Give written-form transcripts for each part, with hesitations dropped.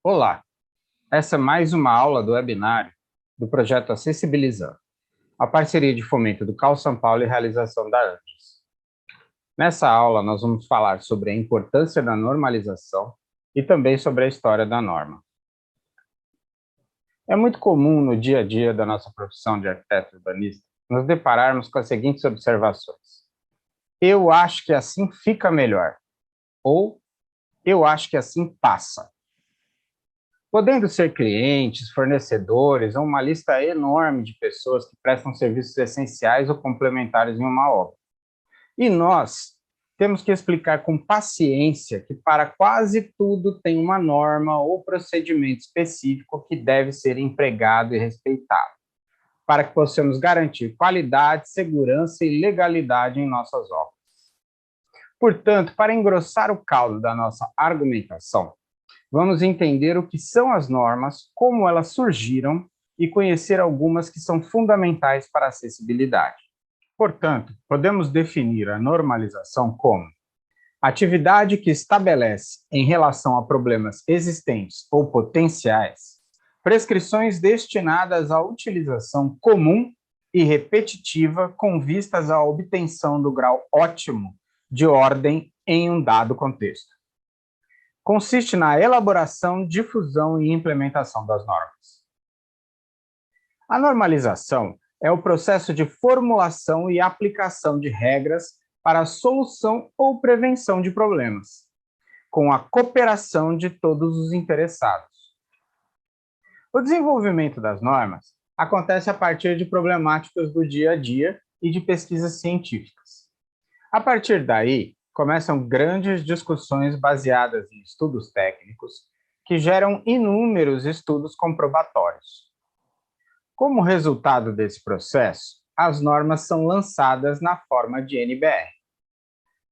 Olá, essa é mais uma aula do webinário do projeto Acessibilizando, a parceria de fomento do CAU São Paulo e realização da ANDES. Nessa aula, nós vamos falar sobre a importância da normalização e também sobre a história da norma. É muito comum no dia a dia da nossa profissão de arquiteto urbanista nos depararmos com as seguintes observações. Eu acho que assim fica melhor, ou eu acho que assim passa. Podendo ser clientes, fornecedores ou uma lista enorme de pessoas que prestam serviços essenciais ou complementares em uma obra. E nós temos que explicar com paciência que para quase tudo tem uma norma ou procedimento específico que deve ser empregado e respeitado, para que possamos garantir qualidade, segurança e legalidade em nossas obras. Portanto, para engrossar o caldo da nossa argumentação, vamos entender o que são as normas, como elas surgiram e conhecer algumas que são fundamentais para a acessibilidade. Portanto, podemos definir a normalização como atividade que estabelece, em relação a problemas existentes ou potenciais, prescrições destinadas à utilização comum e repetitiva com vistas à obtenção do grau ótimo de ordem em um dado contexto. Consiste na elaboração, difusão e implementação das normas. A normalização é o processo de formulação e aplicação de regras para a solução ou prevenção de problemas, com a cooperação de todos os interessados. O desenvolvimento das normas acontece a partir de problemáticas do dia a dia e de pesquisas científicas. A partir daí, começam grandes discussões baseadas em estudos técnicos que geram inúmeros estudos comprobatórios. Como resultado desse processo, as normas são lançadas na forma de NBR,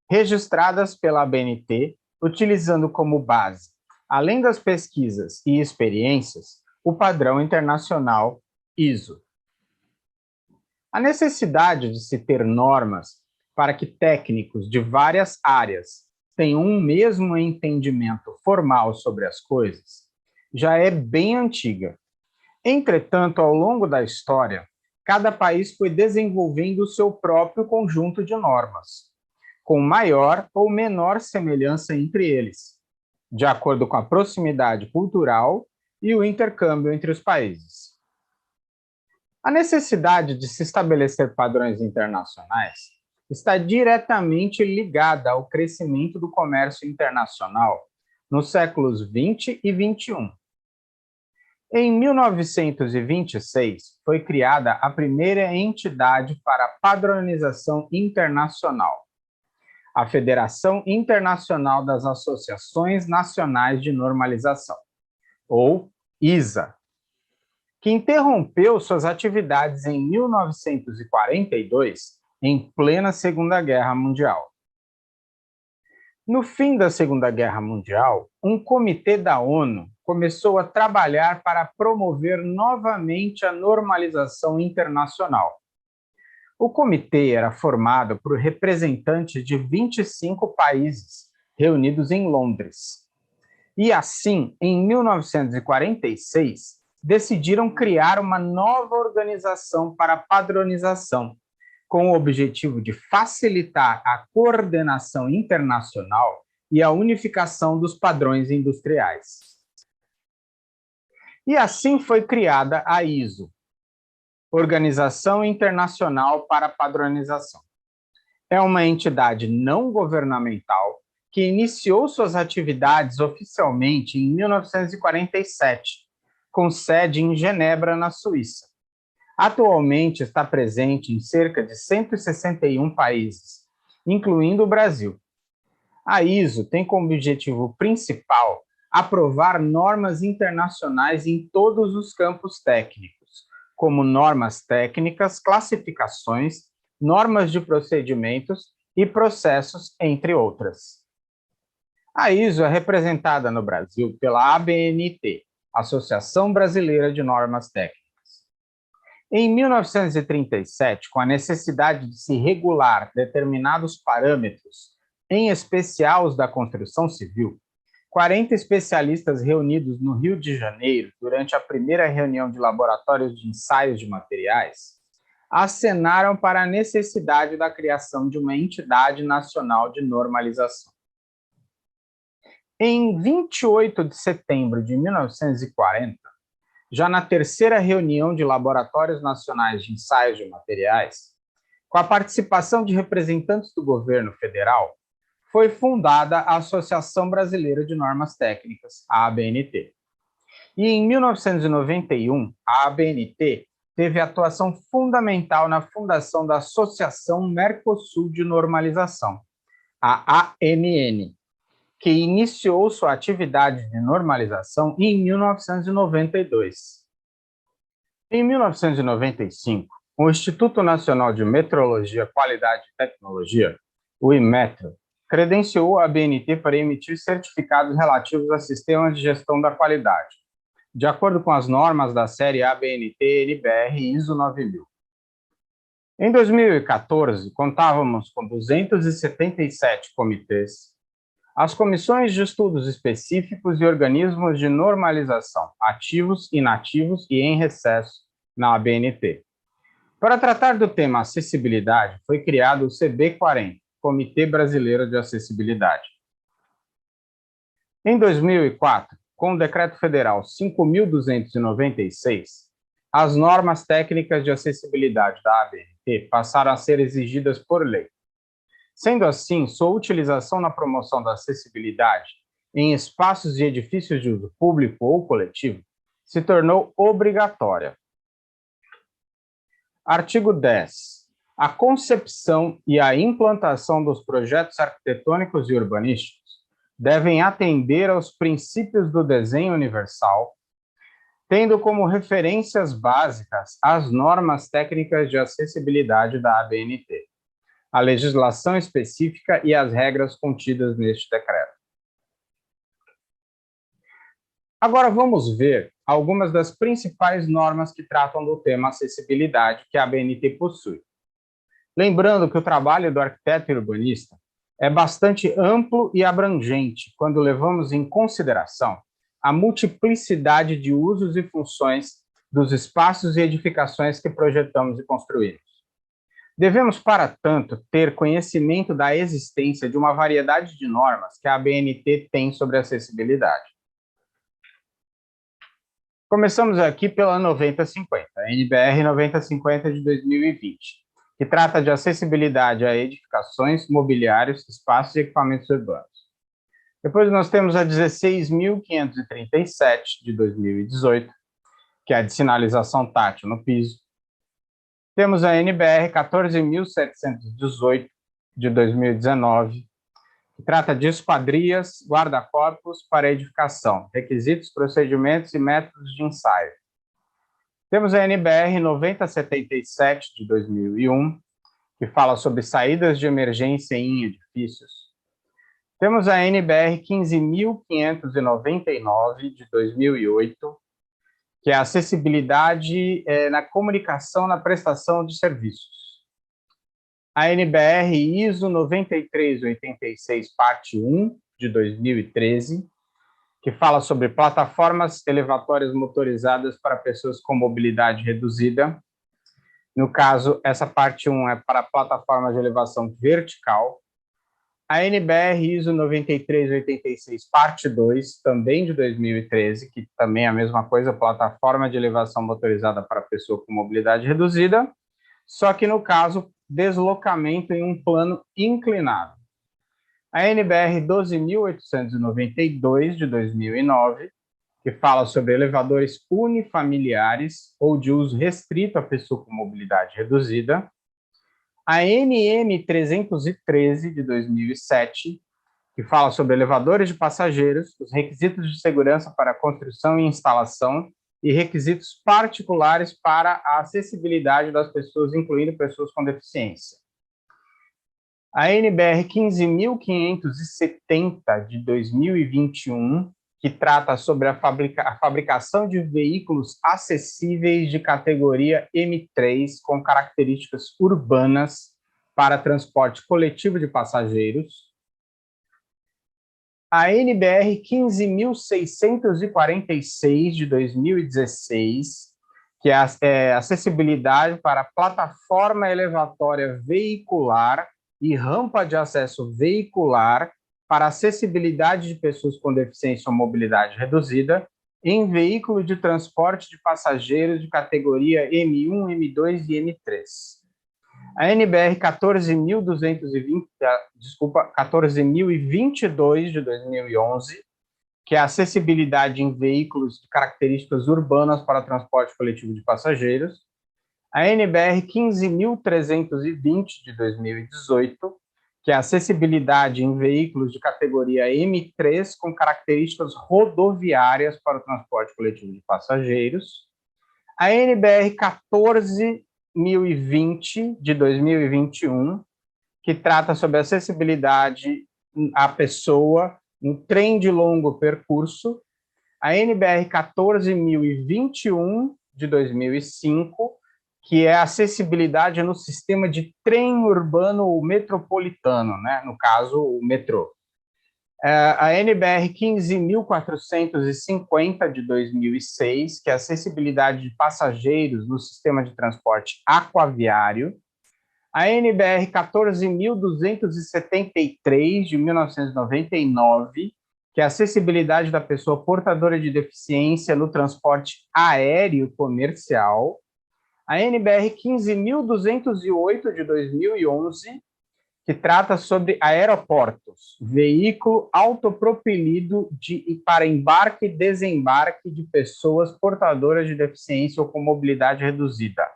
registradas pela ABNT, utilizando como base, além das pesquisas e experiências, o padrão internacional ISO. A necessidade de se ter normas para que técnicos de várias áreas tenham um mesmo entendimento formal sobre as coisas, já é bem antiga. Entretanto, ao longo da história, cada país foi desenvolvendo o seu próprio conjunto de normas, com maior ou menor semelhança entre eles, de acordo com a proximidade cultural e o intercâmbio entre os países. A necessidade de se estabelecer padrões internacionais está diretamente ligada ao crescimento do comércio internacional nos séculos 20 e 21. Em 1926, foi criada a primeira entidade para a padronização internacional, a Federação Internacional das Associações Nacionais de Normalização, ou ISA, que interrompeu suas atividades em 1942, em plena Segunda Guerra Mundial. No fim da Segunda Guerra Mundial, um comitê da ONU começou a trabalhar para promover novamente a normalização internacional. O comitê era formado por representantes de 25 países, reunidos em Londres. E assim, em 1946, decidiram criar uma nova organização para padronização, com o objetivo de facilitar a coordenação internacional e a unificação dos padrões industriais. E assim foi criada a ISO, Organização Internacional para a Padronização. É uma entidade não governamental que iniciou suas atividades oficialmente em 1947, com sede em Genebra, na Suíça. Atualmente está presente em cerca de 161 países, incluindo o Brasil. A ISO tem como objetivo principal aprovar normas internacionais em todos os campos técnicos, como normas técnicas, classificações, normas de procedimentos e processos, entre outras. A ISO é representada no Brasil pela ABNT, Associação Brasileira de Normas Técnicas. Em 1937, com a necessidade de se regular determinados parâmetros, em especial os da construção civil, 40 especialistas reunidos no Rio de Janeiro durante a primeira reunião de laboratórios de ensaios de materiais acenaram para a necessidade da criação de uma entidade nacional de normalização. Em 28 de setembro de 1940, já na terceira reunião de laboratórios nacionais de ensaios de materiais, com a participação de representantes do governo federal, foi fundada a Associação Brasileira de Normas Técnicas, a ABNT. E em 1991, a ABNT teve atuação fundamental na fundação da Associação Mercosul de Normalização, a ANN, que iniciou sua atividade de normalização em 1992. Em 1995, o Instituto Nacional de Metrologia, Qualidade e Tecnologia, o INMETRO, credenciou a ABNT para emitir certificados relativos a sistemas de gestão da qualidade, de acordo com as normas da série ABNT-NBR ISO 9000. Em 2014, contávamos com 277 comitês, as comissões de estudos específicos e organismos de normalização, ativos, inativos e em recesso na ABNT. Para tratar do tema acessibilidade, foi criado o CB40, Comitê Brasileiro de Acessibilidade. Em 2004, com o Decreto Federal 5.296, as normas técnicas de acessibilidade da ABNT passaram a ser exigidas por lei. Sendo assim, sua utilização na promoção da acessibilidade em espaços e edifícios de uso público ou coletivo se tornou obrigatória. Artigo 10. A concepção e a implantação dos projetos arquitetônicos e urbanísticos devem atender aos princípios do desenho universal, tendo como referências básicas as normas técnicas de acessibilidade da ABNT, a legislação específica e as regras contidas neste decreto. Agora vamos ver algumas das principais normas que tratam do tema acessibilidade que a ABNT possui. Lembrando que o trabalho do arquiteto e urbanista é bastante amplo e abrangente quando levamos em consideração a multiplicidade de usos e funções dos espaços e edificações que projetamos e construímos. Devemos, para tanto, ter conhecimento da existência de uma variedade de normas que a ABNT tem sobre acessibilidade. Começamos aqui pela 9050, a NBR 9050 de 2020. Que trata de acessibilidade a edificações, mobiliários, espaços e equipamentos urbanos. Depois nós temos a 16.537, de 2018, que é a de sinalização tátil no piso. Temos a NBR 14.718, de 2019, que trata de esquadrias, guarda-corpos para edificação, requisitos, procedimentos e métodos de ensaio. Temos a NBR 9077, de 2001, que fala sobre saídas de emergência em edifícios. Temos a NBR 15.599, de 2008, que é a acessibilidade na comunicação na prestação de serviços. A NBR ISO 9386, parte 1, de 2013, que fala sobre plataformas elevatórias motorizadas para pessoas com mobilidade reduzida. No caso, essa parte 1 é para plataformas de elevação vertical. A NBR ISO 9386, parte 2, também de 2013, que também é a mesma coisa, plataforma de elevação motorizada para pessoa com mobilidade reduzida, só que no caso, deslocamento em um plano inclinado. A NBR 12.892, de 2009, que fala sobre elevadores unifamiliares ou de uso restrito à pessoa com mobilidade reduzida. A NM 313, de 2007, que fala sobre elevadores de passageiros, os requisitos de segurança para construção e instalação e requisitos particulares para a acessibilidade das pessoas, incluindo pessoas com deficiência. A NBR 15.570, de 2021, que trata sobre a fabricação de veículos acessíveis de categoria M3 com características urbanas para transporte coletivo de passageiros. A NBR 15.646 de 2016, que é acessibilidade para plataforma elevatória veicular e rampa de acesso veicular para acessibilidade de pessoas com deficiência ou mobilidade reduzida em veículo de transporte de passageiros de categoria M1, M2 e M3. A NBR 14.022 de 2011, que é acessibilidade em veículos de características urbanas para transporte coletivo de passageiros. A NBR 15.320 de 2018, que é acessibilidade em veículos de categoria M3 com características rodoviárias para o transporte coletivo de passageiros. A NBR 14.020 de 2021, que trata sobre acessibilidade à pessoa no trem de longo percurso. A NBR 14.021 de 2005, que é acessibilidade no sistema de trem urbano ou metropolitano, né? No caso, o metrô. A NBR 15.450 de 2006, que é acessibilidade de passageiros no sistema de transporte aquaviário. A NBR 14.273 de 1999, que é a acessibilidade da pessoa portadora de deficiência no transporte aéreo comercial. A NBR 15.208 de 2011, que trata sobre aeroportos, veículo autopropelido para embarque e desembarque de pessoas portadoras de deficiência ou com mobilidade reduzida.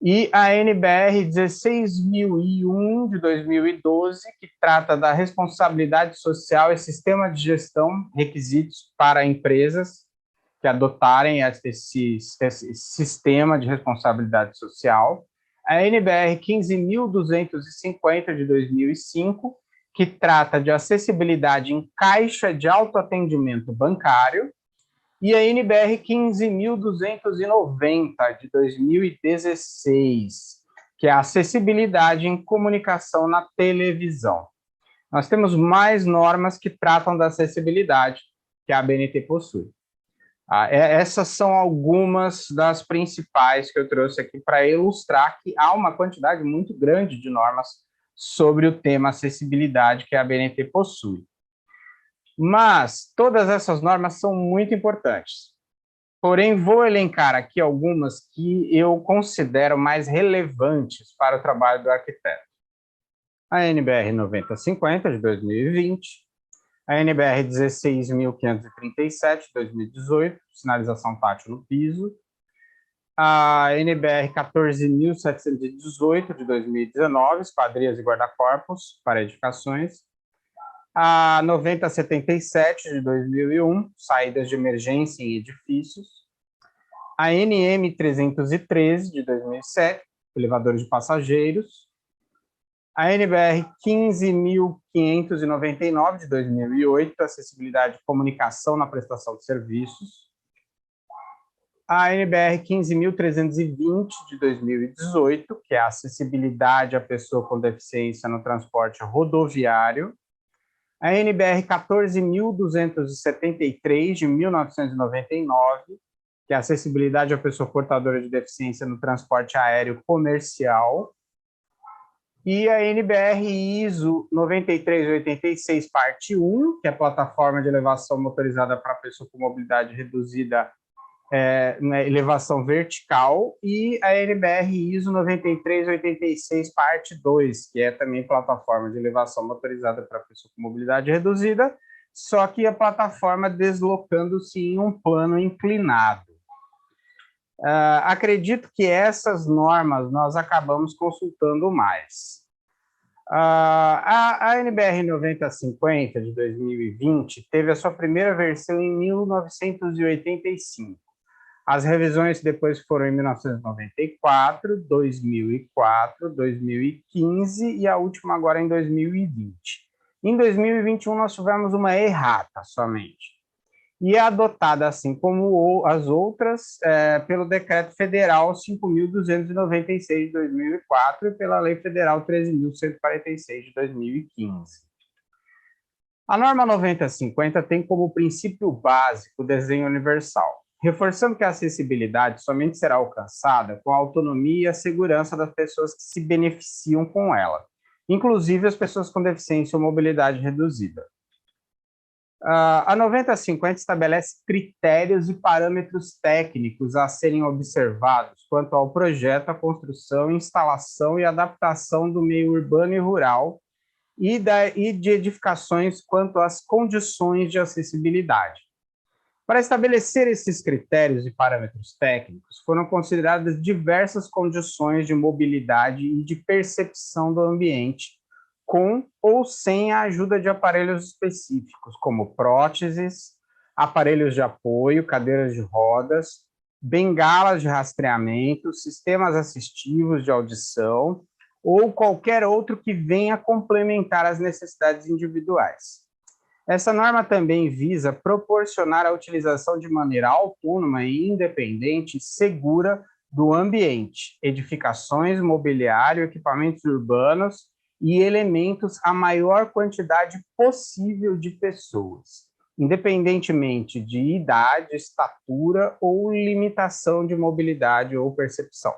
E a NBR 16.001 de 2012, que trata da responsabilidade social e sistema de gestão, requisitos para empresas que adotarem esse sistema de responsabilidade social. A NBR 15.250 de 2005, que trata de acessibilidade em caixa de autoatendimento bancário. E a NBR 15.290 de 2016, que é a acessibilidade em comunicação na televisão. Nós temos mais normas que tratam da acessibilidade que a ABNT possui. Essas são algumas das principais que eu trouxe aqui para ilustrar que há uma quantidade muito grande de normas sobre o tema acessibilidade que a ABNT possui. Mas todas essas normas são muito importantes. Porém, vou elencar aqui algumas que eu considero mais relevantes para o trabalho do arquiteto. A NBR 9050, de 2020, a NBR 16.537, de 2018, sinalização tátil no piso, a NBR 14.718, de 2019, esquadrias e guarda-corpos para edificações, a 9077 de 2001, saídas de emergência em edifícios, a NM 313 de 2007, elevadores de passageiros, a NBR 15.599 de 2008, acessibilidade de comunicação na prestação de serviços, a NBR 15.320 de 2018, que é a acessibilidade à pessoa com deficiência no transporte rodoviário, a NBR 14.273 de 1999, que é a acessibilidade à pessoa portadora de deficiência no transporte aéreo comercial, e a NBR ISO 9386, parte 1, que é a plataforma de elevação motorizada para pessoa com mobilidade reduzida, elevação vertical, e a NBR ISO 9386, parte 2, que é também plataforma de elevação motorizada para pessoa com mobilidade reduzida, só que a plataforma deslocando-se em um plano inclinado. Acredito que essas normas nós acabamos consultando mais. A NBR 9050 de 2020 teve a sua primeira versão em 1985. As revisões depois foram em 1994, 2004, 2015 e a última agora em 2020. Em 2021 nós tivemos uma errata somente. E é adotada, assim como as outras, pelo Decreto Federal 5.296 de 2004 e pela Lei Federal 13.146 de 2015. A norma 9050 tem como princípio básico o desenho universal, reforçando que a acessibilidade somente será alcançada com a autonomia e a segurança das pessoas que se beneficiam com ela, inclusive as pessoas com deficiência ou mobilidade reduzida. A 9050 estabelece critérios e parâmetros técnicos a serem observados quanto ao projeto, a construção, instalação e adaptação do meio urbano e rural e de edificações quanto às condições de acessibilidade. Para estabelecer esses critérios e parâmetros técnicos, foram consideradas diversas condições de mobilidade e de percepção do ambiente, com ou sem a ajuda de aparelhos específicos, como próteses, aparelhos de apoio, cadeiras de rodas, bengalas de rastreamento, sistemas assistivos de audição ou qualquer outro que venha complementar as necessidades individuais. Essa norma também visa proporcionar a utilização de maneira autônoma e independente e segura do ambiente, edificações, mobiliário, equipamentos urbanos e elementos à maior quantidade possível de pessoas, independentemente de idade, estatura ou limitação de mobilidade ou percepção.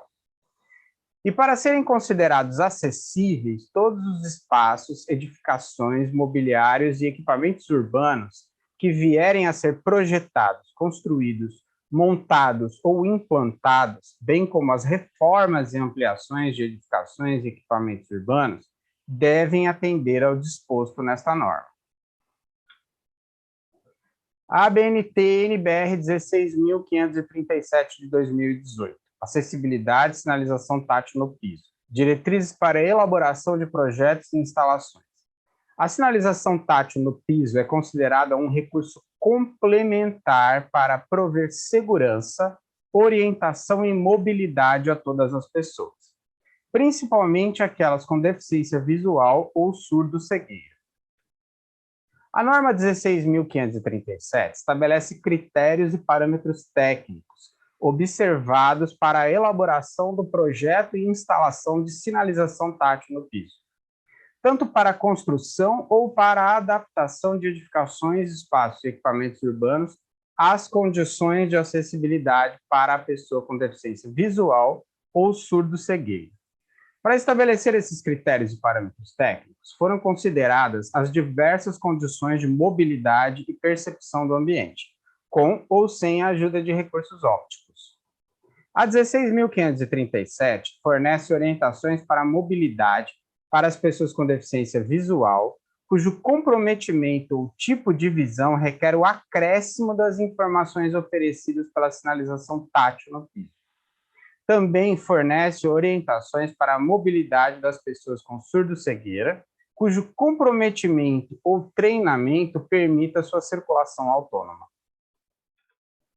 E para serem considerados acessíveis, todos os espaços, edificações, mobiliários e equipamentos urbanos que vierem a ser projetados, construídos, montados ou implantados, bem como as reformas e ampliações de edificações e equipamentos urbanos, devem atender ao disposto nesta norma. A ABNT NBR 16.537 de 2018. Acessibilidade e sinalização tátil no piso. Diretrizes para elaboração de projetos e instalações. A sinalização tátil no piso é considerada um recurso complementar para prover segurança, orientação e mobilidade a todas as pessoas, principalmente aquelas com deficiência visual ou surdo-cegueira. A norma 16.537 estabelece critérios e parâmetros técnicos observados para a elaboração do projeto e instalação de sinalização tátil no piso, tanto para a construção ou para a adaptação de edificações, espaços e equipamentos urbanos às condições de acessibilidade para a pessoa com deficiência visual ou surdo-cegueira. Para estabelecer esses critérios e parâmetros técnicos, foram consideradas as diversas condições de mobilidade e percepção do ambiente, com ou sem a ajuda de recursos ópticos. A 16.537 fornece orientações para a mobilidade para as pessoas com deficiência visual, cujo comprometimento ou tipo de visão requer o acréscimo das informações oferecidas pela sinalização tátil no piso. Também fornece orientações para a mobilidade das pessoas com surdo-cegueira, cujo comprometimento ou treinamento permita sua circulação autônoma.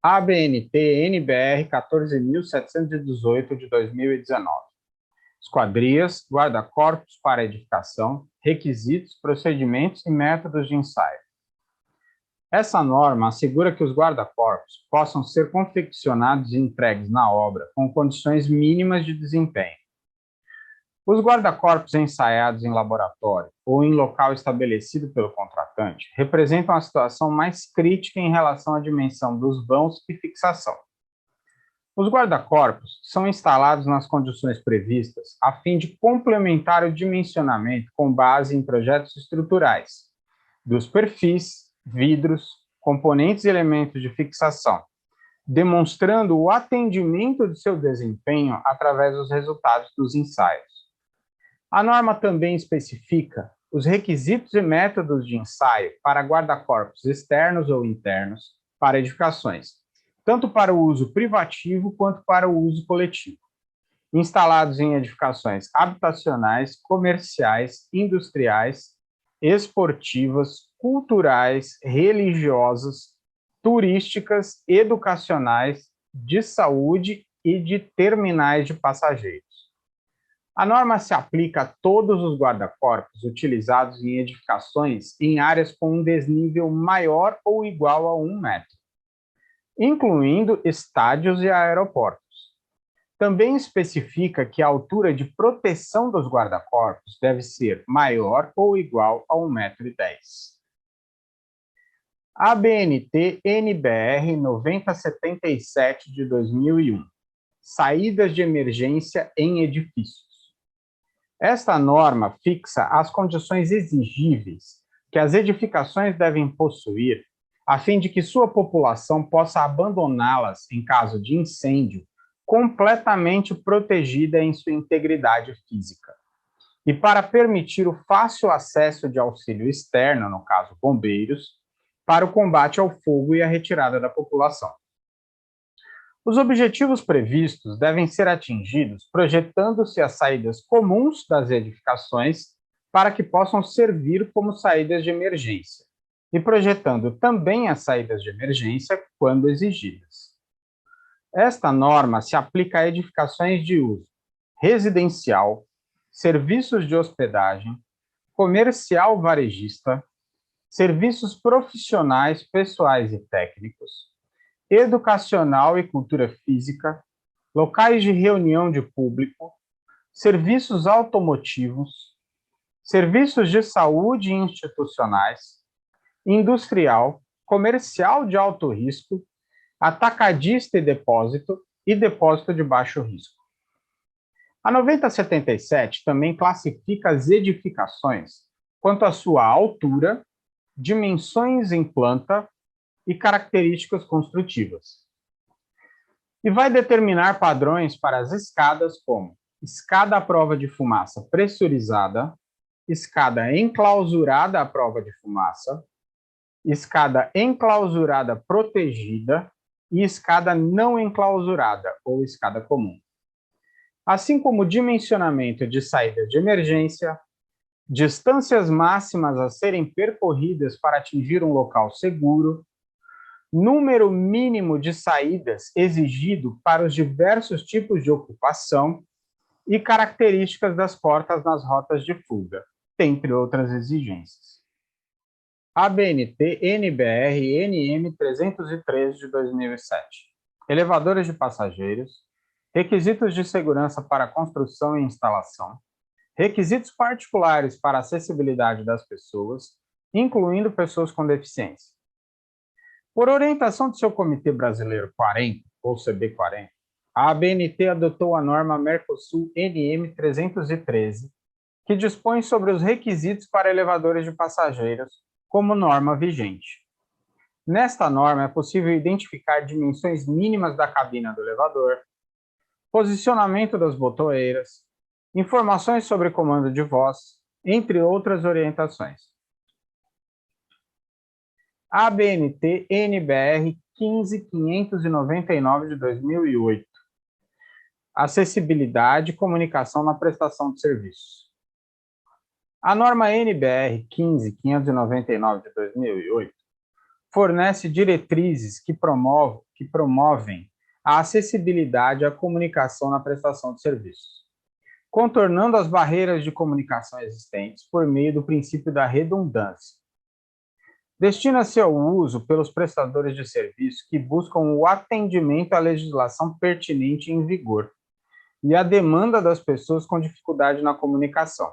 ABNT NBR 14.718 de 2019. Esquadrias, guarda-corpos para edificação, requisitos, procedimentos e métodos de ensaio. Essa norma assegura que os guarda-corpos possam ser confeccionados e entregues na obra com condições mínimas de desempenho. Os guarda-corpos ensaiados em laboratório ou em local estabelecido pelo contratante representam a situação mais crítica em relação à dimensão dos vãos e fixação. Os guarda-corpos são instalados nas condições previstas a fim de complementar o dimensionamento com base em projetos estruturais, dos perfis, vidros, componentes e elementos de fixação, demonstrando o atendimento de seu desempenho através dos resultados dos ensaios. A norma também especifica os requisitos e métodos de ensaio para guarda-corpos externos ou internos para edificações, tanto para o uso privativo quanto para o uso coletivo, instalados em edificações habitacionais, comerciais, industriais, esportivas, culturais, religiosas, turísticas, educacionais, de saúde e de terminais de passageiros. A norma se aplica a todos os guarda-corpos utilizados em edificações em áreas com um desnível maior ou igual a 1 metro, incluindo estádios e aeroportos. Também especifica que a altura de proteção dos guarda-corpos deve ser maior ou igual a 1,10 m. ABNT-NBR 9077 de 2001. Saídas de emergência em edifícios. Esta norma fixa as condições exigíveis que as edificações devem possuir a fim de que sua população possa abandoná-las em caso de incêndio, completamente protegida em sua integridade física. E para permitir o fácil acesso de auxílio externo, no caso bombeiros, para o combate ao fogo e a retirada da população. Os objetivos previstos devem ser atingidos projetando-se as saídas comuns das edificações para que possam servir como saídas de emergência, e projetando também as saídas de emergência quando exigidas. Esta norma se aplica a edificações de uso residencial, serviços de hospedagem, comercial varejista, serviços profissionais, pessoais e técnicos, educacional e cultura física, locais de reunião de público, serviços automotivos, serviços de saúde institucionais, industrial, comercial de alto risco, atacadista e depósito de baixo risco. A 9077 também classifica as edificações quanto à sua altura, dimensões em planta e características construtivas. E vai determinar padrões para as escadas como escada à prova de fumaça pressurizada, escada enclausurada à prova de fumaça, escada enclausurada protegida e escada não enclausurada, ou escada comum. Assim como o dimensionamento de saída de emergência, distâncias máximas a serem percorridas para atingir um local seguro, número mínimo de saídas exigido para os diversos tipos de ocupação e características das portas nas rotas de fuga, dentre outras exigências. ABNT NBR NM 313 de 2007. Elevadores de passageiros, requisitos de segurança para construção e instalação, requisitos particulares para a acessibilidade das pessoas, incluindo pessoas com deficiência. Por orientação do seu Comitê Brasileiro 40, ou CB40, a ABNT adotou a norma Mercosul NM 313, que dispõe sobre os requisitos para elevadores de passageiros, como norma vigente. Nesta norma é possível identificar dimensões mínimas da cabina do elevador, posicionamento das botoeiras, informações sobre comando de voz, entre outras orientações. ABNT NBR 15599 de 2008. Acessibilidade e comunicação na prestação de serviços. A norma NBR 15599 de 2008 fornece diretrizes que promovem a acessibilidade e a comunicação na prestação de serviços, contornando as barreiras de comunicação existentes por meio do princípio da redundância. Destina-se ao uso pelos prestadores de serviço que buscam o atendimento à legislação pertinente em vigor e à demanda das pessoas com dificuldade na comunicação,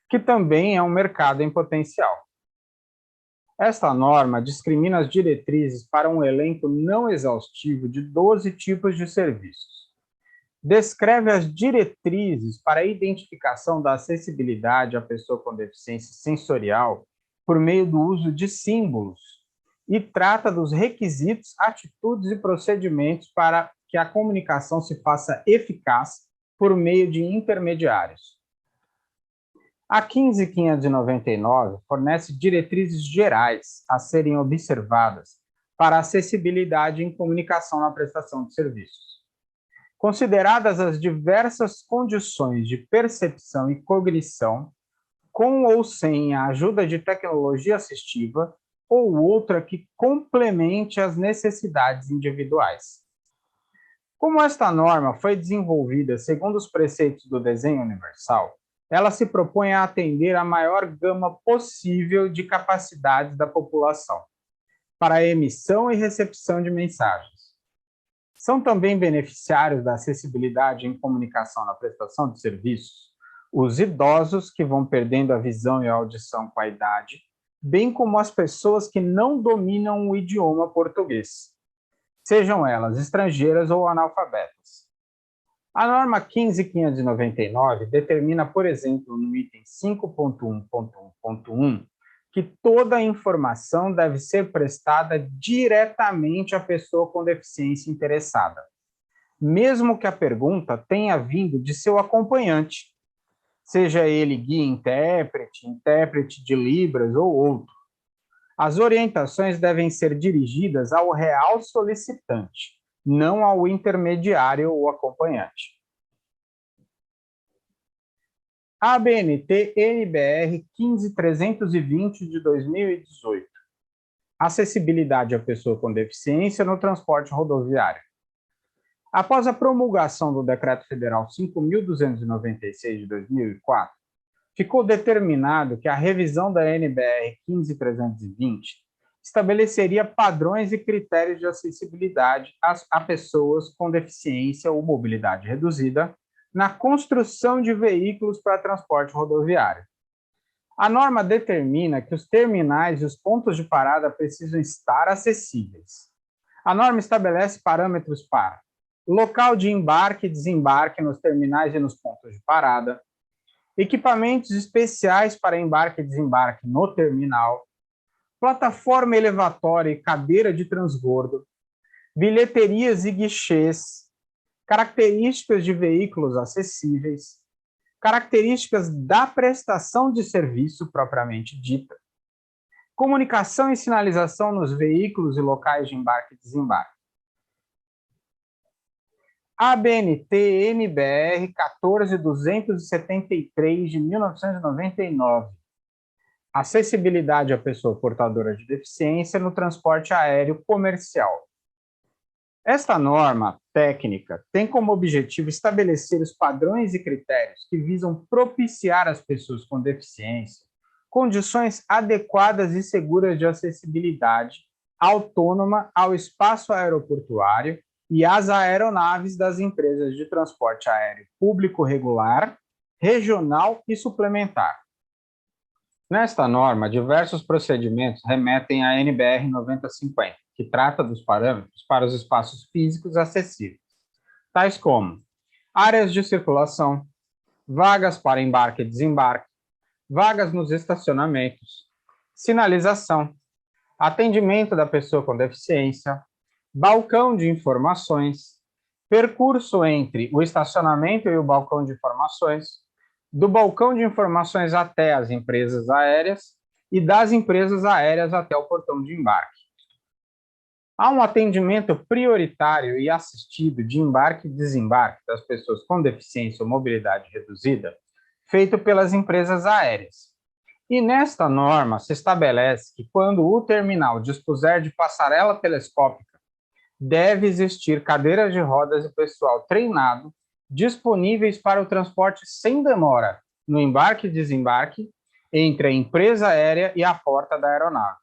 que também é um mercado em potencial. Esta norma discrimina as diretrizes para um elenco não exaustivo de 12 tipos de serviços. Descreve as diretrizes para a identificação da acessibilidade à pessoa com deficiência sensorial por meio do uso de símbolos e trata dos requisitos, atitudes e procedimentos para que a comunicação se faça eficaz por meio de intermediários. A 15599 fornece diretrizes gerais a serem observadas para acessibilidade em comunicação na prestação de serviços. Consideradas as diversas condições de percepção e cognição, com ou sem a ajuda de tecnologia assistiva ou outra que complemente as necessidades individuais. Como esta norma foi desenvolvida segundo os preceitos do desenho universal, ela se propõe a atender a maior gama possível de capacidades da população para a emissão e recepção de mensagens. São também beneficiários da acessibilidade em comunicação na prestação de serviços os idosos que vão perdendo a visão e a audição com a idade, bem como as pessoas que não dominam o idioma português, sejam elas estrangeiras ou analfabetas. A norma 15.599 determina, por exemplo, no item 5.1.1.1, que toda a informação deve ser prestada diretamente à pessoa com deficiência interessada, mesmo que a pergunta tenha vindo de seu acompanhante, seja ele guia intérprete, intérprete de Libras ou outro. As orientações devem ser dirigidas ao real solicitante, não ao intermediário ou acompanhante. ABNT NBR 15320 de 2018. Acessibilidade à pessoa com deficiência no transporte rodoviário. Após a promulgação do Decreto Federal 5.296 de 2004, ficou determinado que a revisão da NBR 15320 estabeleceria padrões e critérios de acessibilidade a pessoas com deficiência ou mobilidade reduzida na construção de veículos para transporte rodoviário. A norma determina que os terminais e os pontos de parada precisam estar acessíveis. A norma estabelece parâmetros para local de embarque e desembarque nos terminais e nos pontos de parada, equipamentos especiais para embarque e desembarque no terminal, plataforma elevatória e cadeira de transbordo, bilheterias e guichês, características de veículos acessíveis, características da prestação de serviço propriamente dita, comunicação e sinalização nos veículos e locais de embarque e desembarque. ABNT NBR 14273 de 1999. Acessibilidade à pessoa portadora de deficiência no transporte aéreo comercial. Esta norma técnica tem como objetivo estabelecer os padrões e critérios que visam propiciar às pessoas com deficiência condições adequadas e seguras de acessibilidade autônoma ao espaço aeroportuário e às aeronaves das empresas de transporte aéreo público regular, regional e suplementar. Nesta norma, diversos procedimentos remetem à NBR 9050, que trata dos parâmetros para os espaços físicos acessíveis, tais como áreas de circulação, vagas para embarque e desembarque, vagas nos estacionamentos, sinalização, atendimento da pessoa com deficiência, balcão de informações, percurso entre o estacionamento e o balcão de informações, do balcão de informações até as empresas aéreas e das empresas aéreas até o portão de embarque. Há um atendimento prioritário e assistido de embarque e desembarque das pessoas com deficiência ou mobilidade reduzida, feito pelas empresas aéreas. E nesta norma se estabelece que quando o terminal dispuser de passarela telescópica, deve existir cadeiras de rodas e pessoal treinado disponíveis para o transporte sem demora no embarque e desembarque entre a empresa aérea e a porta da aeronave.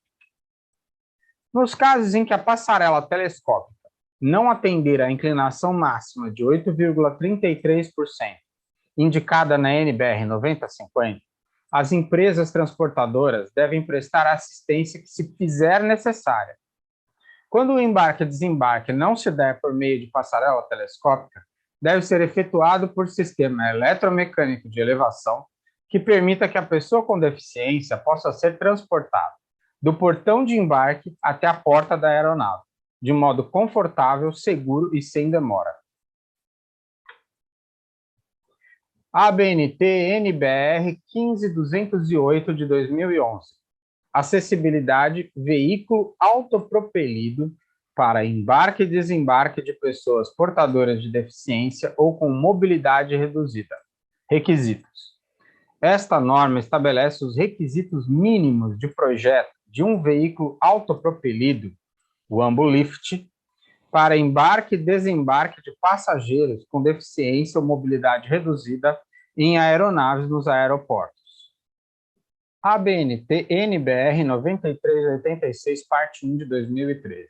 Nos casos em que a passarela telescópica não atender à inclinação máxima de 8,33%, indicada na NBR 9050, as empresas transportadoras devem prestar a assistência que se fizer necessária. Quando o embarque e desembarque não se der por meio de passarela telescópica, deve ser efetuado por sistema eletromecânico de elevação que permita que a pessoa com deficiência possa ser transportada do portão de embarque até a porta da aeronave, de modo confortável, seguro e sem demora. ABNT NBR 15208 de 2011. Acessibilidade veículo autopropelido para embarque e desembarque de pessoas portadoras de deficiência ou com mobilidade reduzida. Requisitos. Esta norma estabelece os requisitos mínimos de projeto de um veículo autopropelido, o Ambulift, para embarque e desembarque de passageiros com deficiência ou mobilidade reduzida em aeronaves nos aeroportos. ABNT NBR 9386, parte 1 de 2013.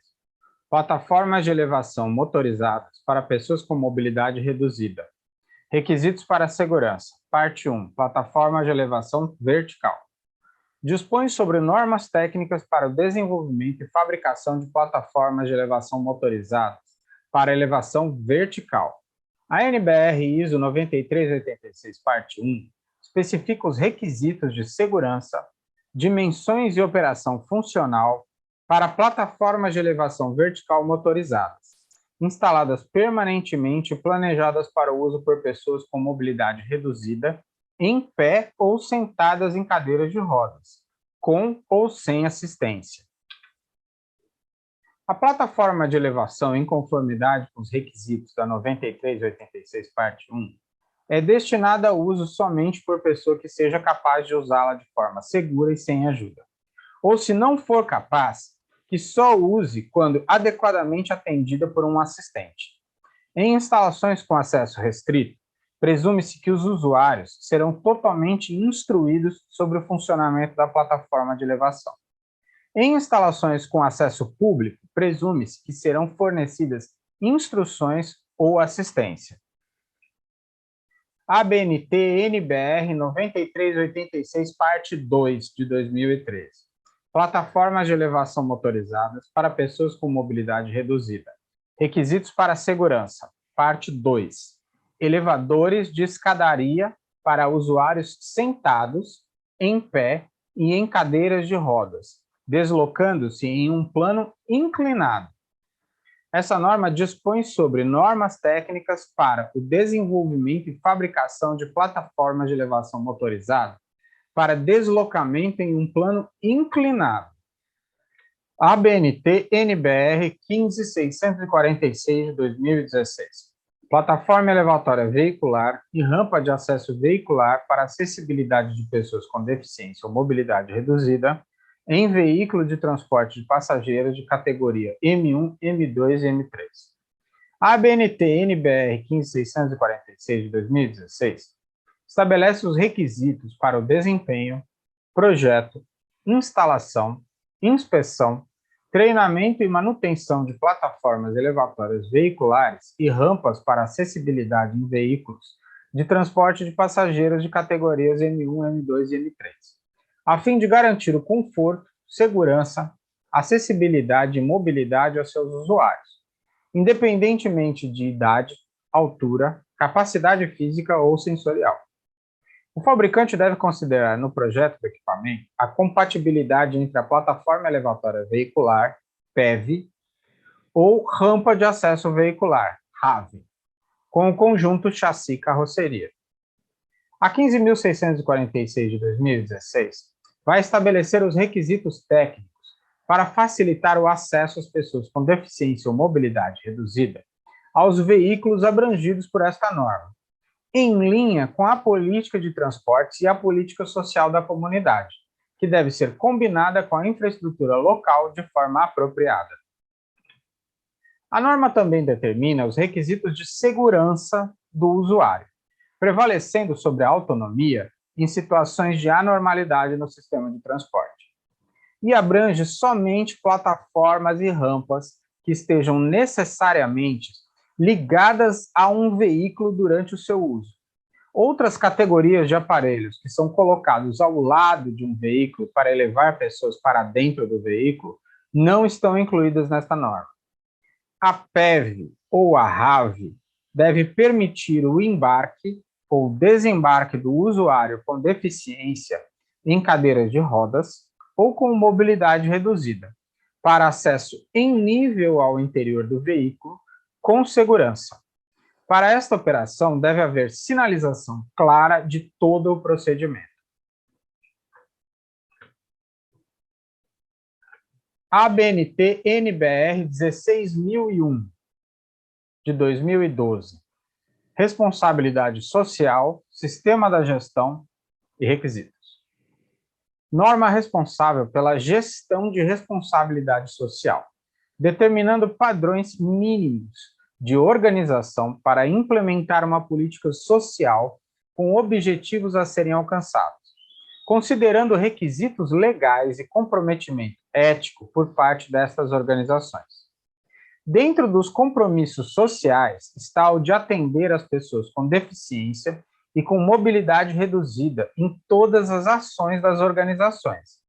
Plataformas de elevação motorizadas para pessoas com mobilidade reduzida. Requisitos para a segurança. Parte 1. Plataforma de elevação vertical. dispõe sobre normas técnicas para o desenvolvimento e fabricação de plataformas de elevação motorizadas para elevação vertical. A NBR ISO 9386, parte 1, especifica os requisitos de segurança, dimensões e operação funcional para plataformas de elevação vertical motorizadas, instaladas permanentemente e planejadas para o uso por pessoas com mobilidade reduzida, em pé ou sentadas em cadeiras de rodas, com ou sem assistência. A plataforma de elevação, em conformidade com os requisitos da 9386, parte 1, é destinada ao uso somente por pessoa que seja capaz de usá-la de forma segura e sem ajuda. Ou, se não for capaz, que só use quando adequadamente atendida por um assistente. Em instalações com acesso restrito, presume-se que os usuários serão totalmente instruídos sobre o funcionamento da plataforma de elevação. Em instalações com acesso público, presume-se que serão fornecidas instruções ou assistência. ABNT NBR 9386, parte 2, de 2013. Plataformas de elevação motorizadas para pessoas com mobilidade reduzida. Requisitos para segurança, parte 2. Elevadores de escadaria para usuários sentados, em pé e em cadeiras de rodas, deslocando-se em um plano inclinado. Essa norma dispõe sobre normas técnicas para o desenvolvimento e fabricação de plataformas de elevação motorizada para deslocamento em um plano inclinado. ABNT NBR 15646 de 2016. Plataforma elevatória veicular e rampa de acesso veicular para acessibilidade de pessoas com deficiência ou mobilidade reduzida em veículo de transporte de passageiros de categoria M1, M2 e M3. A ABNT NBR 15646 de 2016 estabelece os requisitos para o desempenho, projeto, instalação, inspeção, treinamento e manutenção de plataformas elevatórias veiculares e rampas para acessibilidade em veículos de transporte de passageiros de categorias M1, M2 e M3, a fim de garantir o conforto, segurança, acessibilidade e mobilidade aos seus usuários, independentemente de idade, altura, capacidade física ou sensorial. O fabricante deve considerar no projeto do equipamento a compatibilidade entre a plataforma elevatória veicular, PEV, ou rampa de acesso veicular, RAV, com o conjunto chassi-carroceria. A 15.646 de 2016 vai estabelecer os requisitos técnicos para facilitar o acesso às pessoas com deficiência ou mobilidade reduzida aos veículos abrangidos por esta norma, em linha com a política de transportes e a política social da comunidade, que deve ser combinada com a infraestrutura local de forma apropriada. A norma também determina os requisitos de segurança do usuário, prevalecendo sobre a autonomia em situações de anormalidade no sistema de transporte, e abrange somente plataformas e rampas que estejam necessariamente ligadas a um veículo durante o seu uso. Outras categorias de aparelhos que são colocados ao lado de um veículo para elevar pessoas para dentro do veículo não estão incluídas nesta norma. A PEV ou a RAV deve permitir o embarque ou desembarque do usuário com deficiência em cadeiras de rodas ou com mobilidade reduzida, para acesso em nível ao interior do veículo com segurança. Para esta operação, deve haver sinalização clara de todo o procedimento. ABNT NBR 16001, de 2012. Responsabilidade social, sistema da gestão e requisitos. Norma responsável pela gestão de responsabilidade social, determinando padrões mínimos de organização para implementar uma política social com objetivos a serem alcançados, considerando requisitos legais e comprometimento ético por parte destas organizações. Dentro dos compromissos sociais está o de atender as pessoas com deficiência e com mobilidade reduzida em todas as ações das organizações,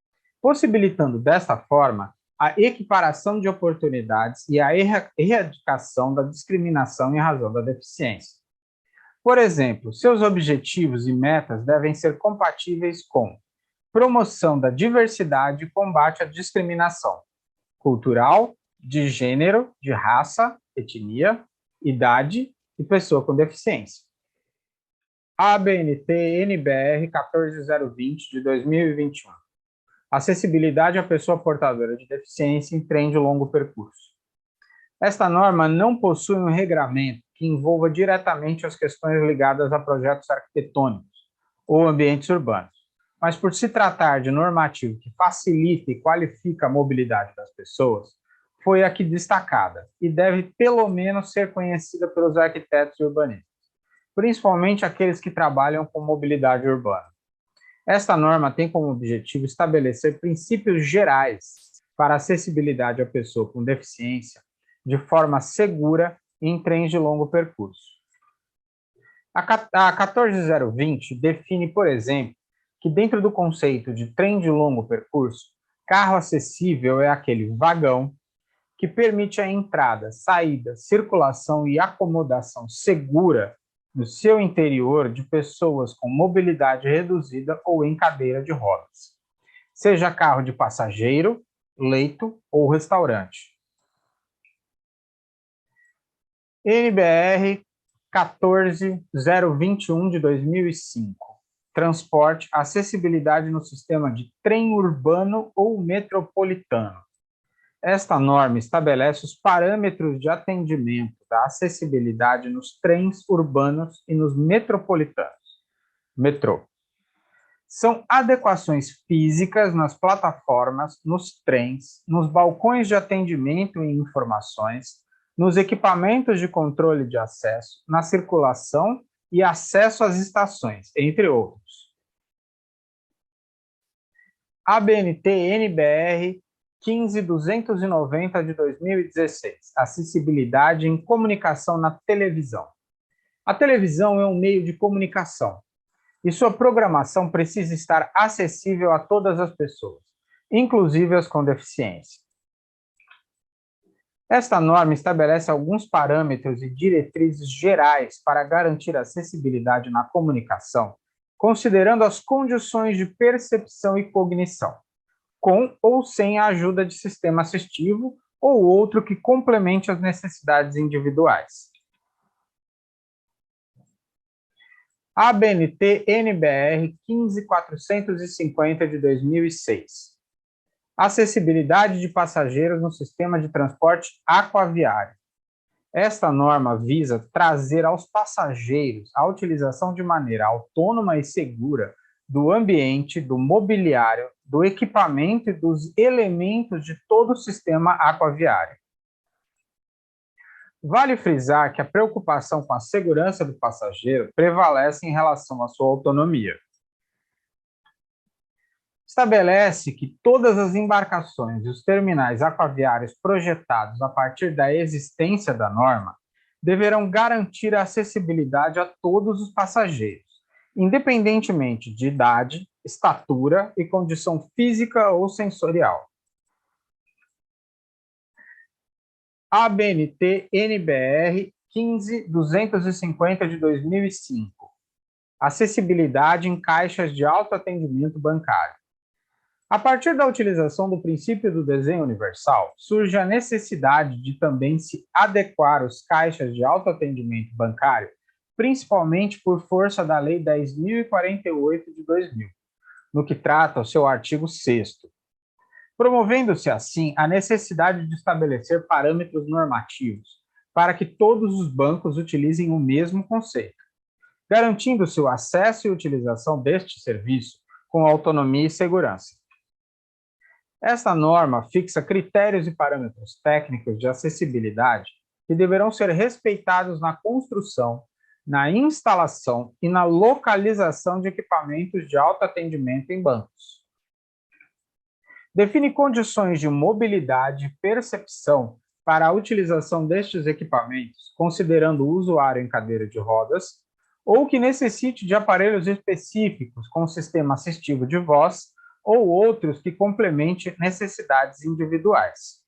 possibilitando desta forma a equiparação de oportunidades e a erradicação da discriminação em razão da deficiência. Por exemplo, seus objetivos e metas devem ser compatíveis com promoção da diversidade e combate à discriminação cultural, de gênero, de raça, etnia, idade e pessoa com deficiência. ABNT-NBR 14020 de 2021. Acessibilidade à pessoa portadora de deficiência em trem de longo percurso. Esta norma não possui um regramento que envolva diretamente as questões ligadas a projetos arquitetônicos ou ambientes urbanos, mas por se tratar de normativo que facilita e qualifica a mobilidade das pessoas, foi aqui destacada e deve pelo menos ser conhecida pelos arquitetos e urbanistas, principalmente aqueles que trabalham com mobilidade urbana. Esta norma tem como objetivo estabelecer princípios gerais para a acessibilidade à pessoa com deficiência de forma segura em trens de longo percurso. A 14020 define, por exemplo, que dentro do conceito de trem de longo percurso, carro acessível é aquele vagão que permite a entrada, saída, circulação e acomodação segura no seu interior de pessoas com mobilidade reduzida ou em cadeira de rodas, seja carro de passageiro, leito ou restaurante. NBR 14021 de 2005. Transporte, acessibilidade no sistema de trem urbano ou metropolitano. Esta norma estabelece os parâmetros de atendimento da acessibilidade nos trens urbanos e nos metropolitanos. Metrô. São adequações físicas nas plataformas, nos trens, nos balcões de atendimento e informações, nos equipamentos de controle de acesso, na circulação e acesso às estações, entre outros. ABNT-NBR 15290 de 2016, acessibilidade em comunicação na televisão. A televisão é um meio de comunicação e sua programação precisa estar acessível a todas as pessoas, inclusive as com deficiência. Esta norma estabelece alguns parâmetros e diretrizes gerais para garantir a acessibilidade na comunicação, considerando as condições de percepção e cognição, com ou sem a ajuda de sistema assistivo ou outro que complemente as necessidades individuais. ABNT-NBR 15450 de 2006. Acessibilidade de passageiros no sistema de transporte aquaviário. Esta norma visa trazer aos passageiros a utilização de maneira autônoma e segura do ambiente, do mobiliário, do equipamento e dos elementos de todo o sistema aquaviário. Vale frisar que a preocupação com a segurança do passageiro prevalece em relação à sua autonomia. Estabelece que todas as embarcações e os terminais aquaviários projetados a partir da existência da norma deverão garantir a acessibilidade a todos os passageiros, independentemente de idade, estatura e condição física ou sensorial. ABNT-NBR 15250 de 2005. Acessibilidade em caixas de autoatendimento bancário. A partir da utilização do princípio do desenho universal, surge a necessidade de também se adequar os caixas de autoatendimento bancário, principalmente por força da Lei 10.048 de 2000, no que trata ao seu artigo 6º, promovendo-se assim a necessidade de estabelecer parâmetros normativos para que todos os bancos utilizem o mesmo conceito, garantindo-se o acesso e utilização deste serviço com autonomia e segurança. Esta norma fixa critérios e parâmetros técnicos de acessibilidade que deverão ser respeitados na construção, na instalação e na localização de equipamentos de autoatendimento em bancos. Define condições de mobilidade e percepção para a utilização destes equipamentos, considerando o usuário em cadeira de rodas, ou que necessite de aparelhos específicos com sistema assistivo de voz ou outros que complemente necessidades individuais.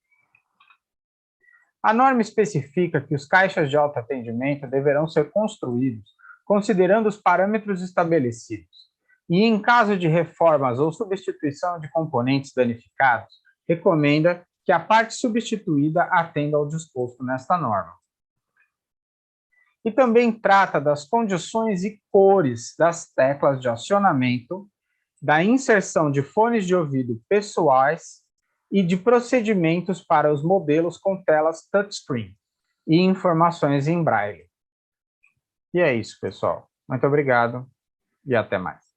A norma especifica que os caixas de autoatendimento deverão ser construídos considerando os parâmetros estabelecidos e, em caso de reformas ou substituição de componentes danificados, recomenda que a parte substituída atenda ao disposto nesta norma. E também trata das condições e cores das teclas de acionamento, da inserção de fones de ouvido pessoais e de procedimentos para os modelos com telas touchscreen e informações em braille. E é isso, pessoal. Muito obrigado e até mais.